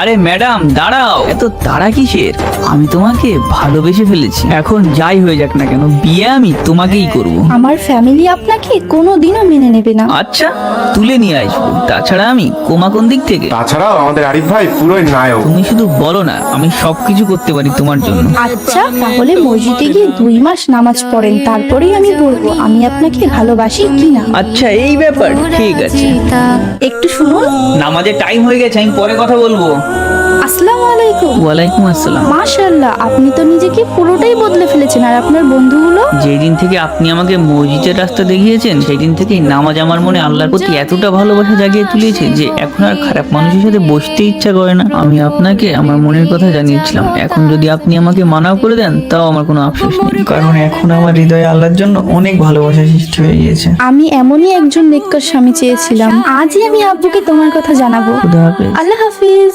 আরে ম্যাডাম দাঁড়াও, এত তাড়া কিসের? আমি তোমাকে ভালোবেসে ফেলেছি। এখন যাই হয়ে যাক না কেন, বিয়ে আমি তোমাকেই করব। আমার ফ্যামিলি আপনাকে কোনোদিনও মেনে নেবে না। আচ্ছা, তুলে নিয়ে আসবো। তাছাড়া আমি কোমা কোন দিক থেকে? তাছাড়াও আমাদের আরিফ ভাই পুরোই নায়ক। তুমি শুধু বলো না, আমি সবকিছু করতে পারি তোমার জন্য। আচ্ছা, তাহলে মসজিদে গিয়ে 2 মাস নামাজ পড়েন, তারপরেই আমি বলবো আমি আপনাকে ভালোবাসি কিনা। আচ্ছা, এই ব্যাপার, ঠিক আছে। একটু শুনুন। নামাজের টাইম হয়ে গেছে, আমি পরে কথা বলবো। আসসালামু আলাইকুম। ওয়ালাইকুম আসসালাম। মাশাআল্লাহ, আপনি তো নিজেকে পুরোটাই বদলে ফেলেছেন। আর আপনার বন্ধুগুলো? যেদিন থেকে আপনি আমাকে মসজিদের রাস্তা দেখিয়েছেন, সেই দিন থেকেই নামাজ আমার মনে আল্লাহর প্রতি এতটা ভালোবাসা জাগিয়ে তুলেছে যে এখন আর খারাপ মানুষের সাথে বসতে ইচ্ছা করে না। আমি আপনাকে আমার মনের কথা জানিয়েছিলাম, এখন যদি আপনি আমাকে মানাও করে দেন তাও আমার কোনো আফসোস নেই, কারণ এখন আমার হৃদয়ে আল্লাহর জন্য অনেক ভালোবাসা সৃষ্টি হয়ে গিয়েছে। আমি এমনই একজন নেককার স্বামী চেয়েছিলাম। আজই আমি আব্বুকে তোমার কথা জানাবো। খুদা হাফেজ। আল্লাহ হাফিজ।